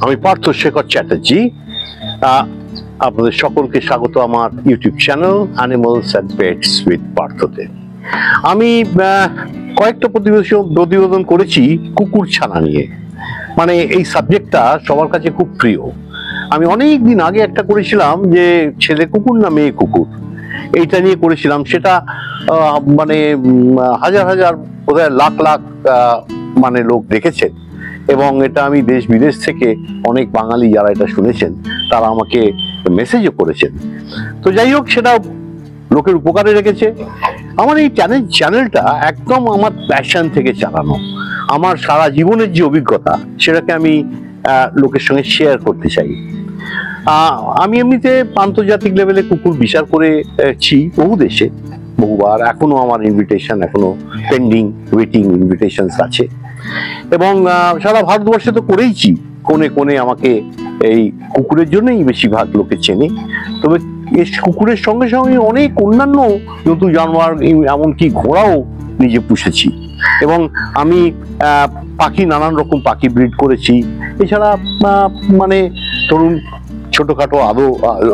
আমি পার্থ শেখর চ্যাটার্জি। আপনাদের সকলকে স্বাগত আমার YouTube channel animals and pets with পার্থতে। আমি কয়েকটা প্রতিবেদন করেছি কুকুর ছানা নিয়ে। মানে এই সাবজেক্টটা সবার কাছে খুব প্রিয়। আমি অনেক দিন আগে একটা করেছিলাম যে ছেলে কুকুর না মেয়ে কুকুর, এইটা নিয়ে করেছিলাম। সেটা মানে হাজার হাজার বোধহয় লাখ লাখ মানে লোক দেখেছেন, এবং এটা আমি দেশ বিদেশ থেকে অনেক বাঙালি যারা এটা শুনেছেন তারা আমাকে মেসেজও করেছেন। তো যাই হোক, সেটা লোকের উপকারে রেখেছে। আমার এই চ্যানেলটা একদম আমার প্যাশন থেকে চালানো। আমার সারা জীবনের যে অভিজ্ঞতা সেটাকে আমি লোকের সঙ্গে শেয়ার করতে চাই। আমি এমনিতে আন্তর্জাতিক লেভেলে কুকুর বিচার করেছি বহু দেশে, বহুবার। এখনো আমার ইনভিটেশন এখনো পেন্ডিং, ওয়েটিং ইনভিটেশনস আছে, এবং সারা ভারতবর্ষে তো করেইছি। কোণে কোণে আমাকে এই কুকুরের জন্যই বেশিরভাগ লোকে চেনে। তবে এই কুকুরের সঙ্গে সঙ্গে অনেক অন্যান্য জন্তু জানোয়ার, এমনকি ঘোড়াও নিজে পুষেছি, এবং আমি পাখি, নানান রকম পাখি ব্রিড করেছি। এছাড়া মানে ধরুন ছোটখাটো আরো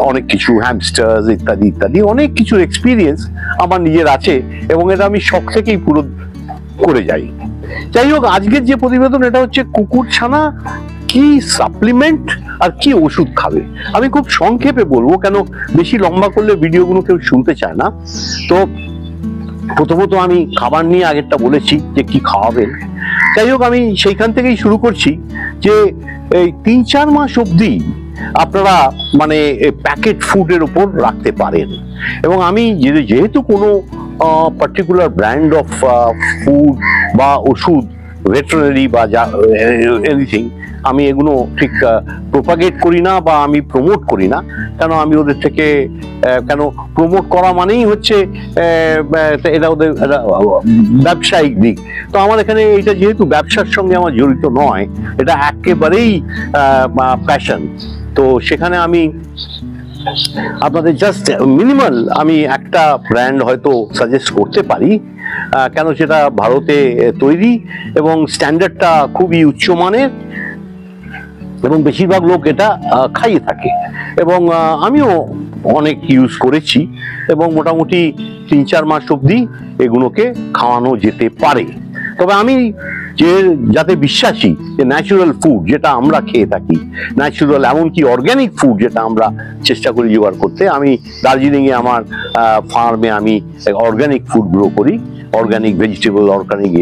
অনেক কিছু, হ্যামস্টার ইত্যাদি ইত্যাদি অনেক কিছুর এক্সপিরিয়েন্স আমার নিজের আছে, এবং এটা আমি শখ থেকেই পুরো করে যাই। যাই হোক, আজকের যে প্রতিবেদন এটা হচ্ছে কুকুর ছানা কি সাপ্লিমেন্ট আর কি ওষুধ খাবে। আমি খুব সংক্ষেপে বলবো, কেন বেশি লম্বা করলে ভিডিওগুলো কেউ শুনতে চায় না। তো প্রথমত আমি খাবার নিয়ে আগেরটা বলেছি যে কি খাওয়াবেন। যাই হোক, আমি সেইখান থেকেই শুরু করছি যে এই 3-4 মাস অবধি আপনারা মানে প্যাকেট ফুডের উপর রাখতে পারেন। এবং আমি যেহেতু কোনো পার্টিকুলার ব্র্যান্ড অফ ফুড বা ওষুধ, ভেটেরিনারি বা এনিথিং, আমি এগুলো ঠিক প্রোপাগেট করি না বা আমি প্রমোট করি না। কেন আমি ওদের থেকে কেন প্রমোট করা মানেই হচ্ছে এটা ওদের ব্যবসায়িক দিক। তো আমার এখানে এটা যেহেতু ব্যবসার সঙ্গে আমার জড়িত নয়, এটা একেবারেই প্যাশন। তো সেখানে আমি আপনাদের জাস্ট মিনিমাল আমি একটা ব্র্যান্ড হয়তো সাজেস্ট করতে পারি, কেন সেটা ভারতে তৈরি এবং স্ট্যান্ডার্ডটা খুবই উচ্চমানের, এবং বেশিরভাগ লোক এটা খাইয়ে থাকে, এবং আমিও অনেক ইউজ করেছি, এবং মোটামুটি 3-4 মাস অবধি এগুলোকে খাওয়ানো যেতে পারে। তবে আমি যাতে বিশ্বাসী যে ন্যাচুরাল ফুড যেটা আমরা খেয়ে থাকি, ন্যাচুরাল এমনকি অর্গ্যানিক ফুড যেটা আমরা চেষ্টা করি জোগাড় করতে। আমি দার্জিলিংয়ে আমার ফার্মে আমি অর্গ্যানিক ফুড গ্রো করি, অর্গ্যানিক ভেজিটেবল, অর্গ্যানিক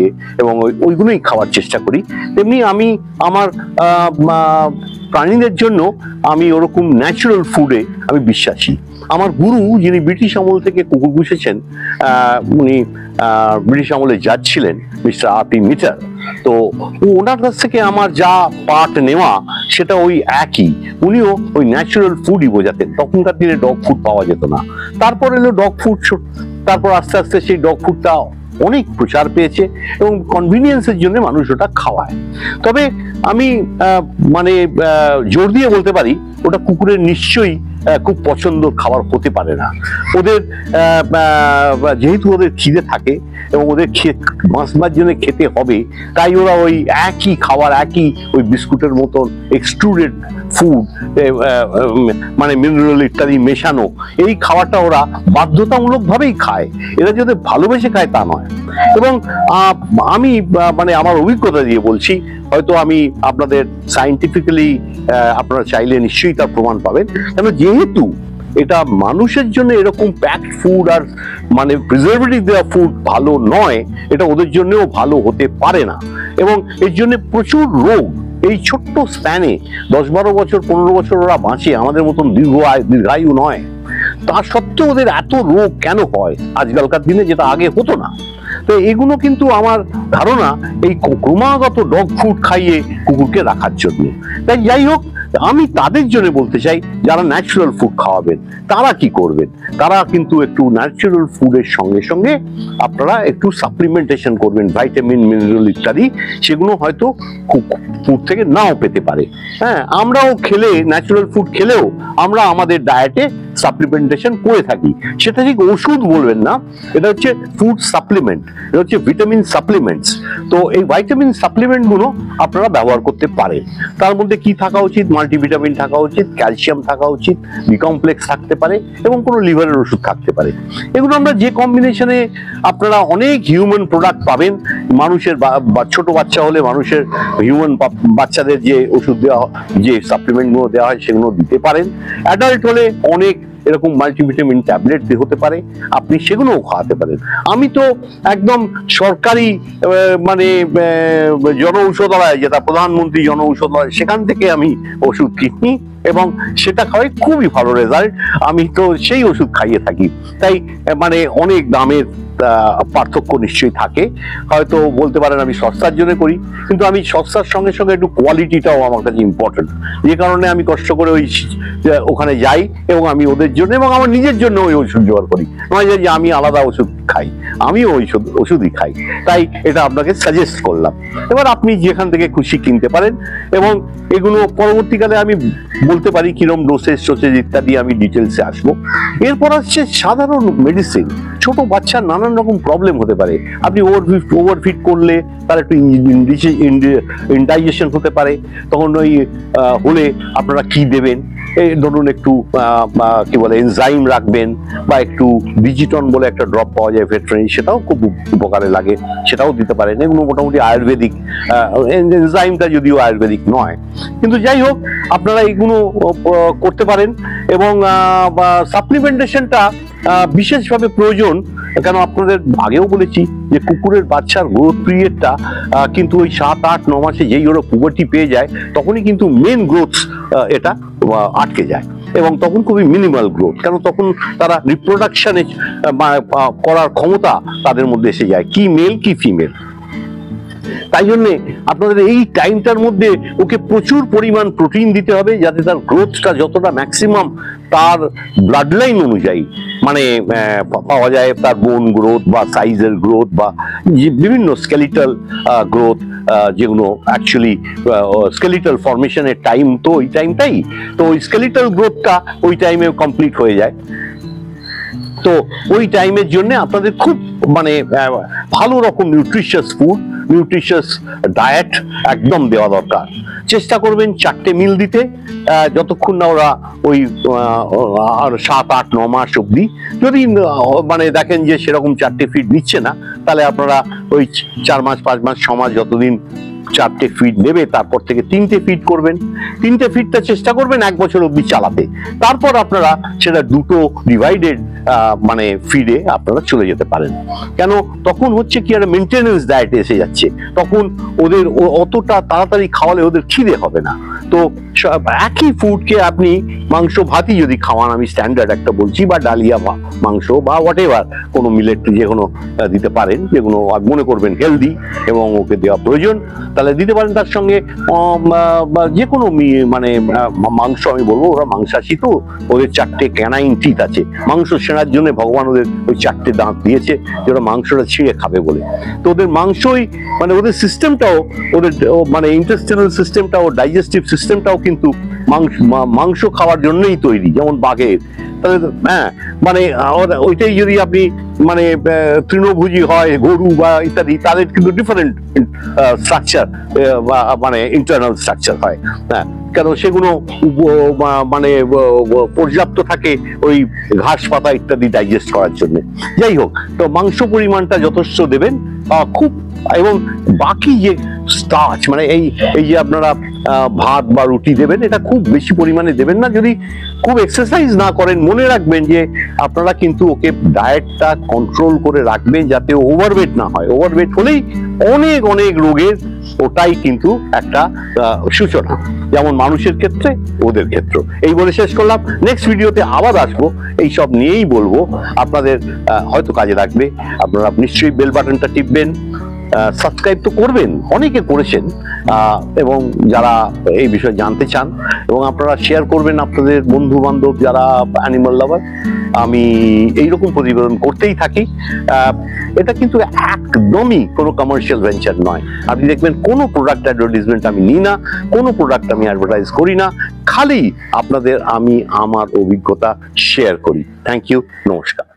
এবং ওইগুলোই খাওয়ার চেষ্টা করি। তেমনি আমি আমার প্রাণীদের জন্য আমি ওরকম ন্যাচুরাল ফুডে আমি বিশ্বাসী। আমার গুরু, যিনি ব্রিটিশ আমল থেকে কুকুর পুষেছেন, উনি ব্রিটিশ আমলে জাজ ছিলেন, মিস্টার আর.পি. মিটার। তো ওনার কাছ থেকে আমার যা পাঠ নেওয়া সেটা ওই একই। উনিও ওই ন্যাচুরাল ফুডই বোঝাতেন। তখনকার দিনে ডগ ফুড পাওয়া যেত না। তারপর এলো ডগ ফুড, তারপর আস্তে আস্তে সেই ডগ ফুডটা অনেক প্রচার পেয়েছে, এবং কনভিনিয়েন্সের জন্য মানুষ ওটা খাওয়ায়। তবে আমি মানে জোর দিয়ে বলতে পারি ওটা কুকুরের নিশ্চয়ই খুব পছন্দের খাবার হতে পারে না। ওদের যেহেতু ওদের খিদে থাকে এবং ওদের বাঁচবার জন্য খেতে হবে, তাই ওরা ওই একই খাবার, একই ওই বিস্কুটের মতন এক্সট্রুডেড ফুড, মানে মিনারেল ইত্যাদি মেশানো এই খাবারটা ওরা বাধ্যতামূলকভাবেই খায়। এরা যদি ভালোবেসে খায় তা নয়। এবং আমি মানে আমার অভিজ্ঞতা দিয়ে বলছি, হয়তো আমি আপনাদের সায়েন্টিফিক্যালি আপনারা চাইলে নিশ্চয়ই তার প্রমাণ পাবেন। কেন যেহেতু এটা মানুষের জন্য এরকম প্যাকড ফুড আর মানে প্রিজারভেটিভ দেওয়া ফুড ভালো নয়, এটা ওদের জন্যও ভালো হতে পারে না। এবং এর জন্য প্রচুর রোগ এই ছোট্ট স্প্যানে 10-12 বছর 15 বছর ওরা বাঁচে, আমাদের মতন দীর্ঘায়ু নয়। তা সত্ত্বেও ওদের এত রোগ কেন হয় আজকালকার দিনে, যেটা আগে হতো না। তো এগুলো কিন্তু আমার ধারণা এই ক্রমাগত ডগ ফুড খাইয়ে কুকুরকে রাখার জন্য। তাই যাই হোক, আমি তাদের জন্য বলতে চাই যারা ন্যাচুরাল ফুড খাওয়াবেন তারা কি করবেন, তারা কিন্তু একটু ন্যাচুরাল ফুডের সঙ্গে সঙ্গে আপনারা একটু সাপ্লিমেন্টেশন করবেন, ভাইটামিন, মিনারেল ইত্যাদি। সেগুলো হয়তো ফুড থেকে নাও পেতে পারে। হ্যাঁ, আমরাও খেলে, ন্যাচুরাল ফুড খেলেও আমরা আমাদের ডায়েটে সাপ্লিমেন্টেশন করে থাকি। সেটা ঠিক ওষুধ বলবেন না, এটা হচ্ছে ফুড সাপ্লিমেন্ট, এটা হচ্ছে ভিটামিন সাপ্লিমেন্টস। তো এই ভিটামিন সাপ্লিমেন্ট গুলো আপনারা ব্যবহার করতে পারেন। তার মধ্যে কি থাকা উচিত? মাল্টিভিটামিন থাকা উচিত, ক্যালসিয়াম থাকা উচিত, বি কমপ্লেক্স থাকতে পারে এবং কোনো লিভারের ওষুধ থাকতে পারে। এগুলো আমরা যে কম্বিনেশনে আপনারা অনেক হিউম্যান প্রোডাক্ট পাবেন। মানুষের ছোট বাচ্চা হলে মানুষের হিউম্যান বাচ্চাদের যে ওষুধ দেওয়া, যে সাপ্লিমেন্ট গুলো দেওয়া হয় সেগুলো দিতে পারেন। অ্যাডাল্ট হলে অনেক এরকম মাল্টিভিটামিন ট্যাবলেট হতে পারে, আপনি সেগুলোও খাওয়াতে পারেন। আমি তো একদম সরকারি মানে জন ঔষধালয়, যেটা প্রধানমন্ত্রী জন ঔষধালয়, সেখান থেকে আমি ওষুধ কিনি এবং সেটা খাওয়াই খুবই ভালো রেজাল্ট। আমি তো সেই ওষুধ খাইয়ে থাকি। তাই মানে অনেক দামের পার্থক্য নিশ্চয়ই থাকে। হয়তো বলতে পারেন আমি সস্তার জন্য করি, কিন্তু আমি সস্তার সঙ্গে সঙ্গে একটু কোয়ালিটিটাও আমার কাছে ইম্পর্টেন্ট, যে কারণে আমি কষ্ট করে ওখানে যাই এবং আমি ওদের জন্য এবং আমার নিজের জন্য ওই ওষুধ জোগাড় করি। নয় যে আমি আলাদা ওষুধ খাই, আমিও ওই ওষুধই খাই। তাই এটা আপনাকে সাজেস্ট করলাম। এবার আপনি যেখান থেকে খুশি কিনতে পারেন এবং এগুলো পরবর্তীকালে আমি বলতে পারি কিরম ডোসেজ ইত্যাদি, আমি ডিটেলসে আসবো। এরপর আসছে সাধারণ মেডিসিন। ছোট বাচ্চার নানান রকম প্রবলেম হতে পারে। আপনি ওভারফিট করলে তার একটু ইনডাইজেশন হতে পারে। তখন ওই হলে আপনারা কি দেবেন? এই ধরুন একটু কি বলে এনজাইম রাখবেন, বা একটু ডিজিটন বলে একটা ড্রপ পাওয়া যায় ভেটেরিনারি, সেটাও খুব উপকারে লাগে, সেটাও দিতে পারেন। এগুলো মোটামুটি আয়ুর্বেদিক, এনজাইমটা যদিও আয়ুর্বেদিক নয়, কিন্তু যাই হোক আপনারা এইগুলো করতে পারেন। এবং সাপ্লিমেন্টেশনটা বিশেষভাবে প্রয়োজন, কেন আপনাদের আগেও বলেছি যে কুকুরের বাচ্চার গ্রোথ পিরিয়ডটা কিন্তু ওই 7, 8, 9 মাসে যেই ওরা পুবার্টি পেয়ে যায়, তখনই কিন্তু মেন গ্রোথ এটা আটকে যায় এবং তখন খুবই মিনিমাল গ্রোথ, কেন তখন তারা রিপ্রোডাকশনে করার ক্ষমতা তাদের মধ্যে এসে যায়, কি মেল কি ফিমেল। তাই জন্যে আপনাদের এই টাইমটার মধ্যে ওকে প্রচুর পরিমাণ প্রোটিন দিতে হবে, যাতে তার গ্রোথটা যতটা ম্যাক্সিমাম তার ব্লাড লাইন অনুযায়ী মানে পাওয়া যায়, তার বোন গ্রোথ বা সাইজের গ্রোথ বা বিভিন্ন স্কেলিটাল গ্রোথ, যেগুলো অ্যাকচুয়ালি স্কেলিটাল ফর্মেশনের টাইম তো ওই টাইমটাই, তো ওই স্কেলিটাল গ্রোথটা ওই টাইমে কমপ্লিট হয়ে যায়। তো ওই টাইমের জন্য আপনাদের খুব মানে ভালো রকম নিউট্রিশিয়াস ফুড, নিউট্রিশিয়াস ডায়েট একদম দেওয়া দরকার। চেষ্টা করবেন 4টে মিল দিতে, যতক্ষণ না ওরা ওই 7, 8, 9 মাস অব্দি। যদি মানে দেখেন যে সেরকম 4টে ফিড নিচ্ছে না, তাহলে আপনারা ওই 4 মাস, 5 মাস, 6 মাস যতদিন 4টে ফিড নেবে, তারপর থেকে 3টে ফিড করবেন। 3টে ফিডটা চেষ্টা করবেন 1 বছর অব্দি চালাতে। তারপর আপনারা সেটা 2টো ডিভাইডেড মানে ফিডে আপনারা চলে যেতে পারেন। কেন তখন হচ্ছে কি একটা মেনটেনেন্স ডায়েটে এসে যাচ্ছে, তখন ওদের অতটা তাড়াতাড়ি খাওয়ালে ওদের খিদে হবে না। তো একই ফুডকে আপনি মাংস ভাতই যদি খাওয়ান, আমি স্ট্যান্ডার্ড একটা বলছি, বা ডালিয়া বা মাংস বা হোয়াট এভার কোনো মিলেট যে কোনো দিতে পারেন, যেগুলো মনে করবেন হেলদি এবং ওকে দেওয়া প্রয়োজন, তাহলে দিতে পারেন। তার সঙ্গে যে কোনো মানে মাংস, আমি বলবো ওরা মাংসাশী, তো ওদের 4টে ক্যানাইন টিথ আছে। মাংস ছেঁড়ার জন্য ভগবান ওদের ওই 4টে দাঁত দিয়েছে, যে ওরা মাংসটা ছিঁড়ে খাবে বলে। তো ওদের মাংসই মানে ওদের সিস্টেমটাও, ওদের মানে ইন্টেস্টিনাল সিস্টেমটাও, ডাইজেস্টিভ সিস্টেমটাও কিন্তু মাংস খাওয়ার জন্যই তৈরি, যেমন বাঘের। তাহলে হ্যাঁ, মানে ওইটাই যদি আপনি মানে তৃণভোজী হয় গরু বা ইত্যাদি, তাদের কিন্তু ডিফারেন্ট স্ট্রাকচার মানে ইন্টারনাল স্ট্রাকচার হয়। হ্যাঁ, কেন সেগুলো মানে পর্যাপ্ত থাকে ওই ঘাস পাতা ইত্যাদি ডাইজেস্ট করার জন্য। যাই হোক, তো মাংস পরিমাণটা যথেষ্ট দেবেন খুব। এবং বাকি যে স্টার্চ মানে এই যে আপনারা ভাত বা রুটি দেবেন, এটা খুব বেশি পরিমাণে দেবেন না। যদি খুব এক্সারসাইজ না করেন, মনে রাখবেন যে আপনারা কিন্তু ওকে ডায়েটটা কন্ট্রোল করে রাখবেন, যাতে ওভারওয়েট না হয়। ওভারওয়েট হলেই অনেক অনেক রোগের ওটাই কিন্তু একটা সূচনা, যেমন মানুষের ক্ষেত্রে ওদের ক্ষেত্রে। এই বলে শেষ করলাম। নেক্সট ভিডিওতে আবার আসবো, এই সব নিয়েই বলবো, আপনাদের হয়তো কাজে লাগবে। আপনারা নিশ্চয়ই বেল বাটনটা টিপবেন, সাবস্ক্রাইব তো করবেন, অনেকে করেছেন, এবং যারা এই বিষয়ে জানতে চান, এবং আপনারা শেয়ার করবেন আপনাদের বন্ধু বান্ধব যারা অ্যানিমাল লাভার। আমি এইরকম প্রতিবেদন করতেই থাকি। এটা কিন্তু একদমই কোনো কমার্শিয়াল ভেঞ্চার নয়। আপনি দেখবেন কোনো প্রোডাক্ট অ্যাডভার্টাইজমেন্ট আমি নিই না, কোনো প্রোডাক্ট আমি অ্যাডভার্টাইজ করি না, খালি আপনাদের আমি আমার অভিজ্ঞতা শেয়ার করি। থ্যাংক ইউ, নমস্কার।